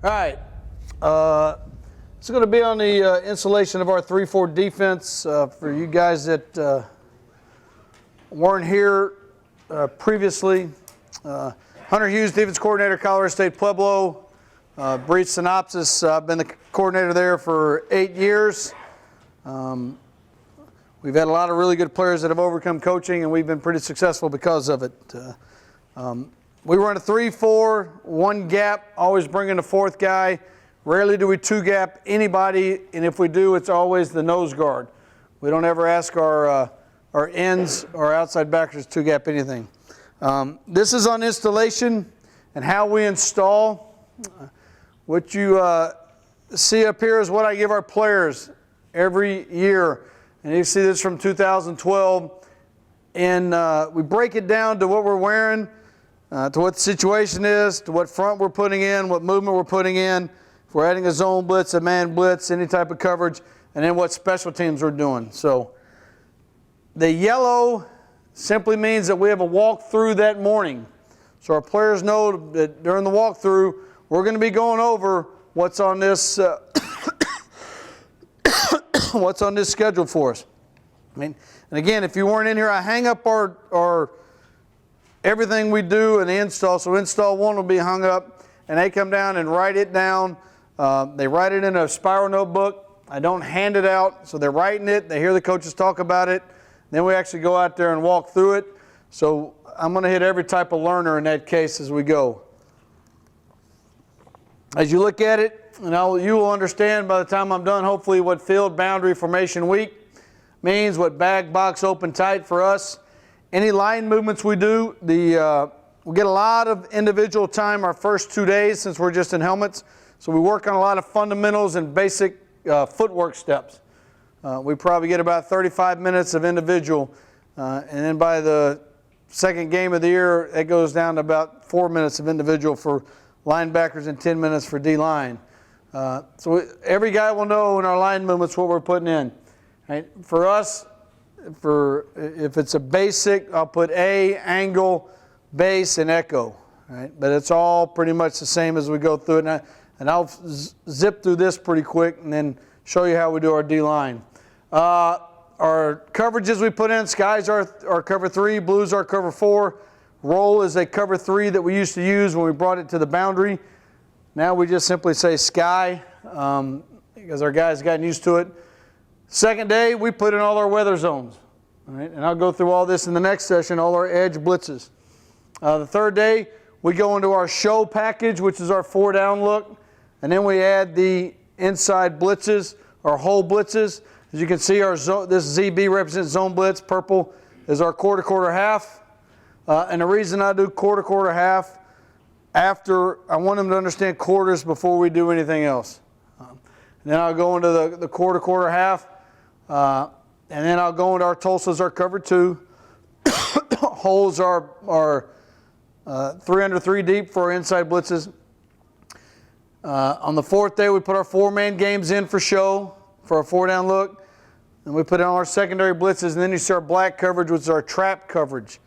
All right. It's going to be on the installation of our 3-4 defense. For you guys that weren't here previously, Hunter Hughes, defense coordinator, Colorado State Pueblo. Brief synopsis, I've been the coordinator there for 8 years. We've had a lot of really good players that have overcome coaching, and we've been pretty successful because of it. We run a 3-4, one gap, always bringing the fourth guy. Rarely do we two gap anybody, and if we do, it's always the nose guard. We don't ever ask our ends or outside backers to two gap anything. This is on installation and how we install. What you see up here is what I give our players every year. And you see this from 2012. And we break it down to what we're wearing, to what the situation is, to what front we're putting in, what movement we're putting in, if we're adding a zone blitz, a man blitz, any type of coverage, and then what special teams we're doing. So the yellow simply means that we have a walkthrough that morning. So our players know that during the walkthrough, we're going to be going over what's on this what's on this schedule for us. And again, if you weren't in here, I hang up our everything we do in the install. So install 1 will be hung up, and they come down and write it down. They write it in a spiral notebook. I don't hand it out, so they're writing it. They hear the coaches talk about it. Then we actually go out there and walk through it. So I'm going to hit every type of learner in that case as we go. As you look at it, you will understand by the time I'm done, hopefully, what field boundary formation week means, what bag, box, open, tight for us. Any line movements we do, we get a lot of individual time our first 2 days since we're just in helmets. So we work on a lot of fundamentals and basic footwork steps. We probably get about 35 minutes of individual. And then by the second game of the year, it goes down to about 4 minutes of individual for linebackers and 10 minutes for D-line. So every guy will know in our line movements what we're putting in. Right? For us, if it's a basic, I'll put A, angle, base, and echo. Right? But it's all pretty much the same as we go through it. And I'll zip through this pretty quick and then show you how we do our D-line. Our coverages we put in, skies are cover 3, blues are cover 4. Roll is a cover 3 that we used to use when we brought it to the boundary. Now we just simply say sky because our guys gotten used to it. Second day, we put in all our weather zones. All right? And I'll go through all this in the next session, all our edge blitzes. The third day, we go into our show package, which is our 4-down look. And then we add the inside blitzes, our whole blitzes. As you can see, this ZB represents zone blitz. Purple is our quarter, half. And the reason I do quarter, half, after I want them to understand quarters before we do anything else. Then I'll go into the quarter, half. And then I'll go into our Tulsas, our cover 2. Holes are 3 under 3 deep for our inside blitzes. On the fourth day, we put our 4-man games in for show, for our 4-down look. And we put in all our secondary blitzes, and then you see our black coverage, which is our trap coverage.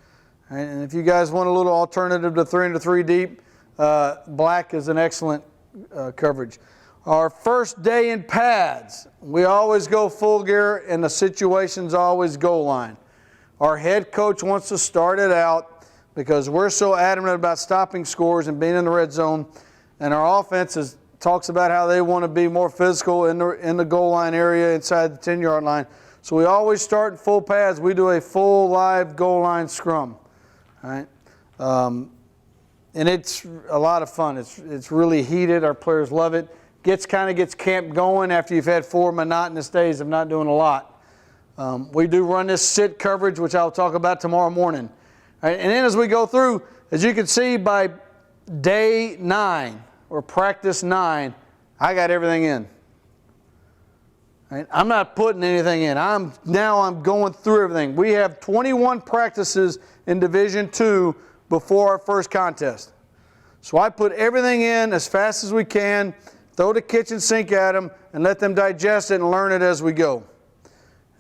Right? And if you guys want a little alternative to 3 under 3 deep, black is an excellent coverage. Our first day in pads, we always go full gear, and the situation's always goal line. Our head coach wants to start it out because we're so adamant about stopping scores and being in the red zone, and our offense talks about how they want to be more physical in the goal line area inside the 10-yard line. So we always start in full pads. We do a full live goal line scrum. All right? And it's a lot of fun. It's really heated. Our players love it. Kind of gets camp going after you've had 4 monotonous days of not doing a lot. We do run this sit coverage, which I'll talk about tomorrow morning. All right? And then as we go through, as you can see by day 9 or practice 9, I got everything in. All right? I'm not putting anything in. I'm going through everything. We have 21 practices in Division II before our first contest. So I put everything in as fast as we can, throw the kitchen sink at them, and let them digest it and learn it as we go.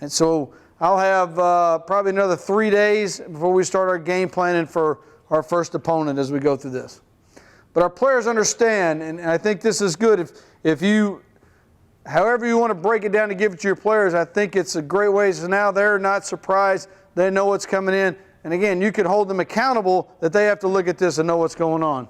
And so I'll have probably another 3 days before we start our game planning for our first opponent as we go through this. But our players understand, and I think this is good. If you, however you want to break it down to give it to your players, I think it's a great way. So now they're not surprised. They know what's coming in. And again, you can hold them accountable that they have to look at this and know what's going on.